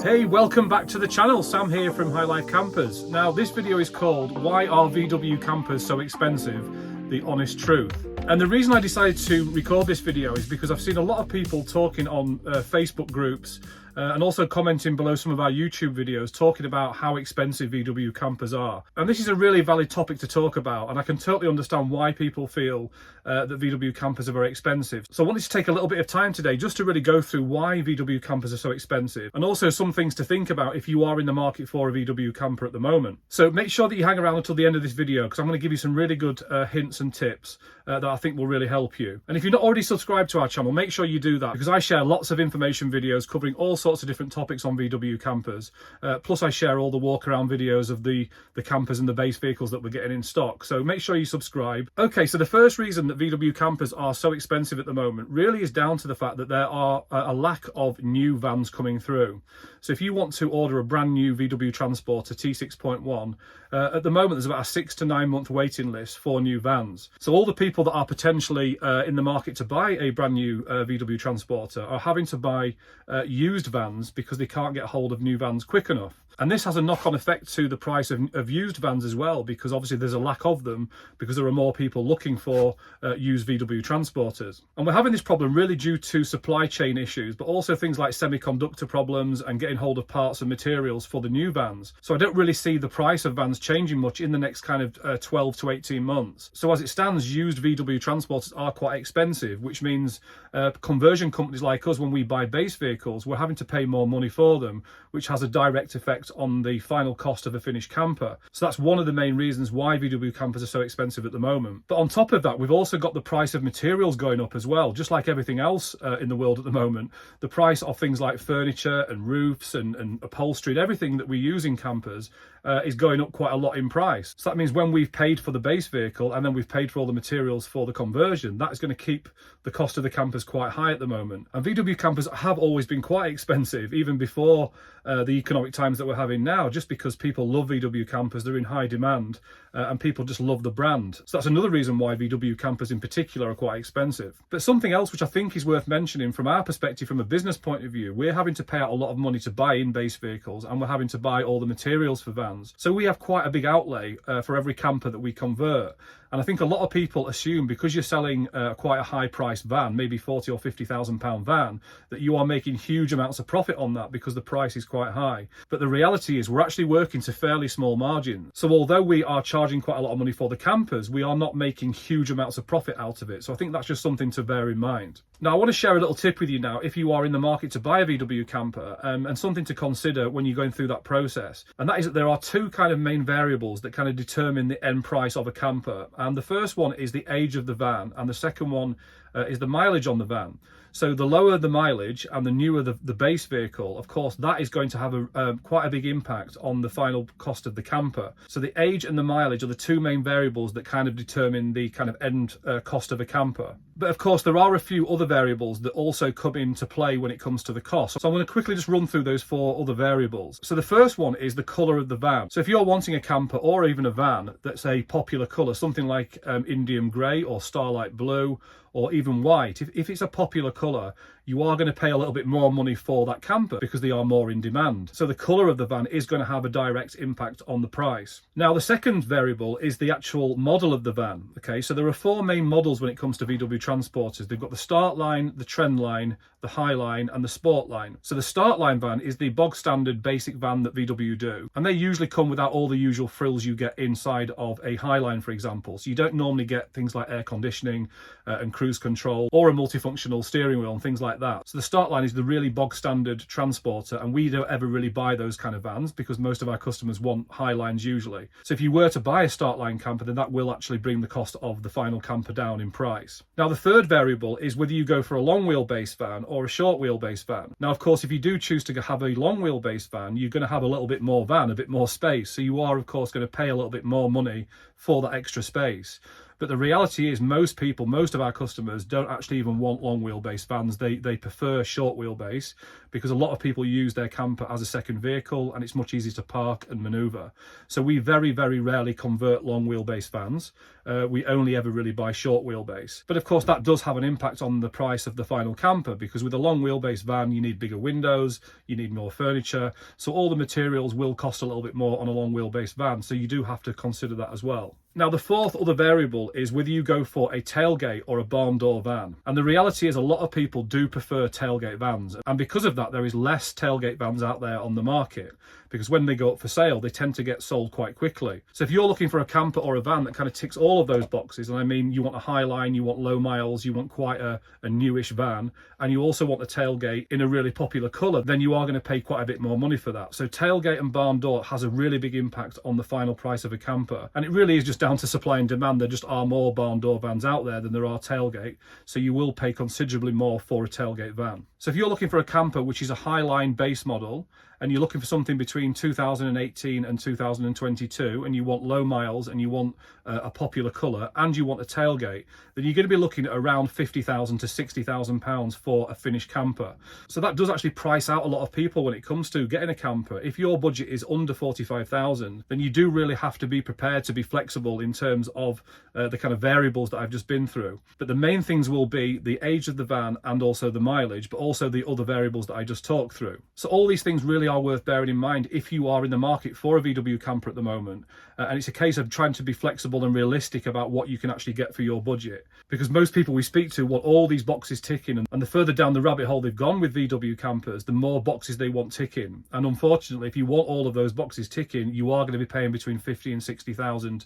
Hey, welcome back to the channel. Sam here from High Life Campers. Now this video is called Why Are VW Campers So Expensive? The Honest Truth. And the reason I decided to record this video is because I've seen a lot of people talking on Facebook groups and also commenting below some of our YouTube videos talking about how expensive VW campers are. And this is a really valid topic to talk about, and I can totally understand why people feel that VW campers are very expensive. So I wanted to take a little bit of time today just to really go through why VW campers are so expensive, and also some things to think about if you are in the market for a VW camper at the moment. So make sure that you hang around until the end of this video, because I'm going to give you some really good hints and tips that I think will really help you. And if you're not already subscribed to our channel, make sure you do that, because I share lots of information videos covering all sorts of different topics on VW campers. Plus I share all the walk around videos of the campers and the base vehicles that we're getting in stock. So make sure you subscribe. Okay, so the first reason that VW campers are so expensive at the moment really is down to the fact that there are a lack of new vans coming through. So if you want to order a brand new VW Transporter T6.1, at the moment there's about a 6 to 9 month waiting list for new vans. So all the people that are potentially in the market to buy a brand new VW Transporter are having to buy used vans because they can't get hold of new vans quick enough. And this has a knock-on effect to the price of used vans as well, because obviously there's a lack of them because there are more people looking for used VW Transporters. And we're having this problem really due to supply chain issues, but also things like semiconductor problems and getting hold of parts and materials for the new vans. So I don't really see the price of vans changing much in the next kind of 12 to 18 months. So as it stands, used VW Transporters are quite expensive, which means conversion companies like us, when we buy base vehicles, we're having to pay more money for them, which has a direct effect on the final cost of a finished camper. So that's one of the main reasons why VW campers are so expensive at the moment. But on top of that, we've also got the price of materials going up as well. Just like everything else in the world at the moment, the price of things like furniture and roofs and upholstery and everything that we use in campers is going up quite a lot in price. So that means when we've paid for the base vehicle and then we've paid for all the materials for the conversion, that is going to keep the cost of the campers quite high at the moment. And VW campers have always been quite expensive, even before the economic times that we're having now, just because people love VW campers, they're in high demand, and people just love the brand. So that's another reason why VW campers in particular are quite expensive. But something else which I think is worth mentioning from our perspective, from a business point of view, we're having to pay out a lot of money to buy in base vehicles, and we're having to buy all the materials for vans. So we have quite a big outlay for every camper that we convert. And I think a lot of people assume because you're selling quite a high priced van, maybe 40 or 50,000 pound van, that you are making huge amounts of profit on that because the price is quite high. But the reality is we're actually working to fairly small margins. So although we are charging quite a lot of money for the campers, we are not making huge amounts of profit out of it. So I think that's just something to bear in mind. Now I want to share a little tip with you now if you are in the market to buy a VW camper, and something to consider when you're going through that process. And that is that there are two kind of main variables that kind of determine the end price of a camper. And the first one is the age of the van, and the second one is the mileage on the van. So the lower the mileage and the newer the base vehicle, of course, that is going to have quite a big impact on the final cost of the camper. So the age and the mileage are the two main variables that kind of determine the kind of end cost of a camper. But of course, there are a few other variables that also come into play when it comes to the cost. So I'm going to quickly just run through those four other variables. So the first one is the colour of the van. So if you're wanting a camper or even a van that's a popular colour, something like Indium Grey or Starlight Blue, or even white, if it's a popular colour, you are going to pay a little bit more money for that camper because they are more in demand. So the colour of the van is going to have a direct impact on the price. Now the second variable is the actual model of the van. Okay, so there are four main models when it comes to VW Transporters. They've got the Start Line, the Trend Line, the High Line and the Sport Line. So the Start Line van is the bog standard basic van that VW do, and they usually come without all the usual frills you get inside of a High Line, for example. So you don't normally get things like air conditioning and cruise control or a multifunctional steering wheel and things like that. So the Start Line is the really bog standard transporter, and we don't ever really buy those kind of vans because most of our customers want High Lines usually. So if you were to buy a Start Line camper, then that will actually bring the cost of the final camper down in price. Now the third variable is whether you go for a long wheelbase van or a short wheelbase van. Now of course, if you do choose to have a long wheelbase van, you're going to have a little bit more van, a bit more space, so you are of course going to pay a little bit more money for that extra space. But the reality is most people, most of our customers don't actually even want long wheelbase vans. They prefer short wheelbase because a lot of people use their camper as a second vehicle and it's much easier to park and maneuver. So we very, very rarely convert long wheelbase vans. We only ever really buy short wheelbase. But of course that does have an impact on the price of the final camper, because with a long wheelbase van you need bigger windows, you need more furniture, so all the materials will cost a little bit more on a long wheelbase van, so you do have to consider that as well. Now the fourth other variable is whether you go for a tailgate or a barn door van. And the reality is a lot of people do prefer tailgate vans, and because of that there is less tailgate vans out there on the market, because when they go up for sale they tend to get sold quite quickly. So if you're looking for a camper or a van that kind of ticks all of those boxes, and I mean you want a high line, you want low miles, you want quite a newish van, and you also want a tailgate in a really popular colour, then you are going to pay quite a bit more money for that. So tailgate and barn door has a really big impact on the final price of a camper, and it really is just down to supply and demand. There just are more barn door vans out there than there are tailgate, so you will pay considerably more for a tailgate van. So if you're looking for a camper which is a Highline base model, and you're looking for something between 2018 and 2022, and you want low miles and you want a popular colour and you want a tailgate, then you're going to be looking at around £50,000 to £60,000 for a finished camper. So that does actually price out a lot of people when it comes to getting a camper. If your budget is under £45,000, then you do really have to be prepared to be flexible in terms of the kind of variables that I've just been through. But the main things will be the age of the van and also the mileage, but also the other variables that I just talked through. So all these things really are worth bearing in mind if you are in the market for a VW camper at the moment, and it's a case of trying to be flexible and realistic about what you can actually get for your budget, because most people we speak to want all these boxes ticking, and the further down the rabbit hole they've gone with VW campers, the more boxes they want ticking. And unfortunately, if you want all of those boxes ticking, you are going to be paying between 50 and 60,000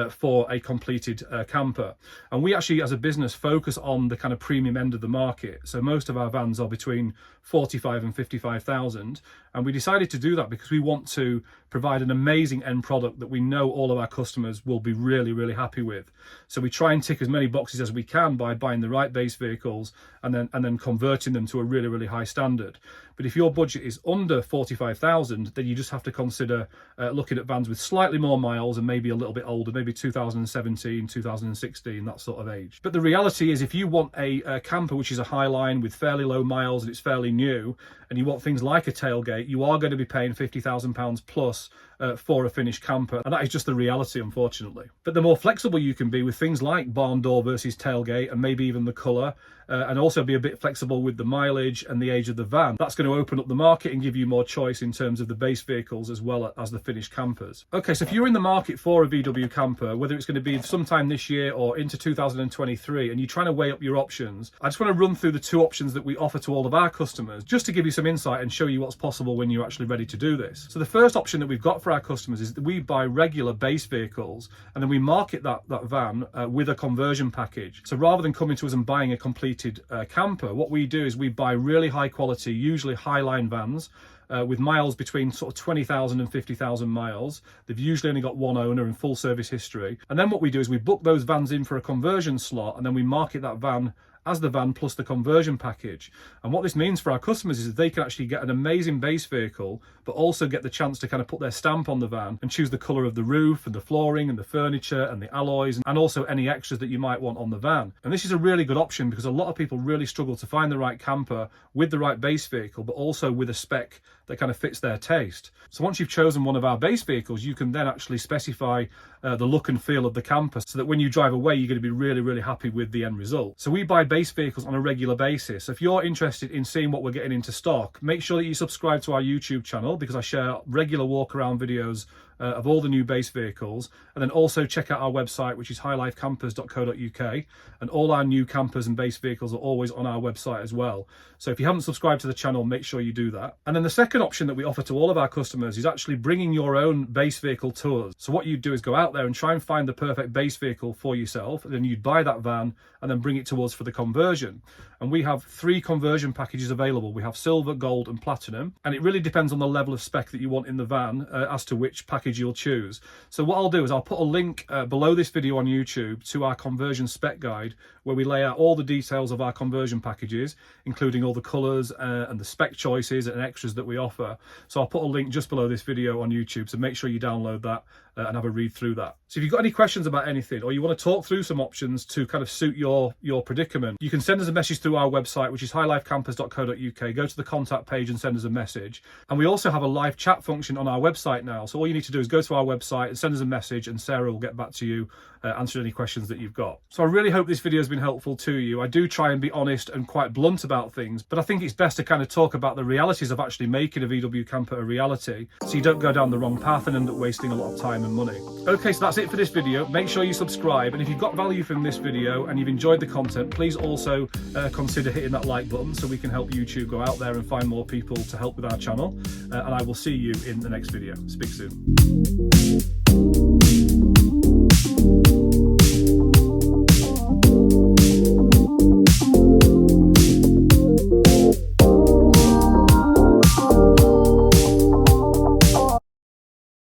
for a completed camper. And we actually as a business focus on the kind of premium end of the market, so most of our vans are between 45 and 55,000, and we decided to do that because we want to provide an amazing end product that we know all of our customers will be really, really happy with. So we try and tick as many boxes as we can by buying the right base vehicles and then converting them to a really, really high standard. But if your budget is under 45,000, then you just have to consider looking at vans with slightly more miles and maybe a little bit older, maybe 2017, 2016, that sort of age. But the reality is if you want a camper which is a Highline with fairly low miles and it's fairly new, and you want things like a tailgate, you are going to be paying £50,000 plus for a finished camper, and that is just the reality, unfortunately. But the more flexible you can be with things like barn door versus tailgate, and maybe even the colour, and also be a bit flexible with the mileage and the age of the van, that's going to open up the market and give you more choice in terms of the base vehicles as well as the finished campers. Okay, so if you're in the market for a VW camper, whether it's going to be sometime this year or into 2023, and you're trying to weigh up your options, I just want to run through the two options that we offer to all of our customers, just to give you some insight and show you what's possible when you're actually ready to do this. So the first option that we've got for our customers is that we buy regular base vehicles, and then we market that van with a conversion package. So rather than coming to us and buying a completed camper, what we do is we buy really high quality, usually Highline vans, with miles between sort of 20,000 and 50,000 miles. They've usually only got one owner and full service history. And then what we do is we book those vans in for a conversion slot, and then we market that van as the van plus the conversion package. And what this means for our customers is that they can actually get an amazing base vehicle, but also get the chance to kind of put their stamp on the van and choose the colour of the roof and the flooring and the furniture and the alloys and also any extras that you might want on the van. And this is a really good option because a lot of people really struggle to find the right camper with the right base vehicle, but also with a spec that kind of fits their taste. So once you've chosen one of our base vehicles, you can then actually specify the look and feel of the camper so that when you drive away, you're going to be really, really happy with the end result. So we buy base vehicles on a regular basis. So if you're interested in seeing what we're getting into stock, make sure that you subscribe to our YouTube channel because I share regular walk around videos of all the new base vehicles, and then also check out our website, which is highlifecampers.co.uk, and all our new campers and base vehicles are always on our website as well. So if you haven't subscribed to the channel, make sure you do that. And then the second option that we offer to all of our customers is actually bringing your own base vehicle to us. So what you do is go out there and try and find the perfect base vehicle for yourself, and then you'd buy that van and then bring it to us for the conversion. And we have 3 conversion packages available. We have silver, gold and platinum, and it really depends on the level of spec that you want in the van as to which package you'll choose. So what I'll do is I'll put a link below this video on YouTube to our conversion spec guide, where we lay out all the details of our conversion packages, including all the colours and the spec choices and extras that we offer. So I'll put a link just below this video on YouTube, so make sure you download that and have a read through that. So if you've got any questions about anything, or you want to talk through some options to kind of suit your predicament, you can send us a message through our website, which is highlifecampers.co.uk. Go to the contact page and send us a message. And we also have a live chat function on our website now. So all you need to do is go to our website and send us a message, and Sarah will get back to you, answer any questions that you've got. So I really hope this video has been helpful to you. I do try and be honest and quite blunt about things, but I think it's best to kind of talk about the realities of actually making a VW camper a reality, so you don't go down the wrong path and end up wasting a lot of time and money. Okay, so that's it for this video. Make sure you subscribe, and if you've got value from this video and you've enjoyed the content, please also consider hitting that like button so we can help YouTube go out there and find more people to help with our channel. And I will see you in the next video. Speak soon.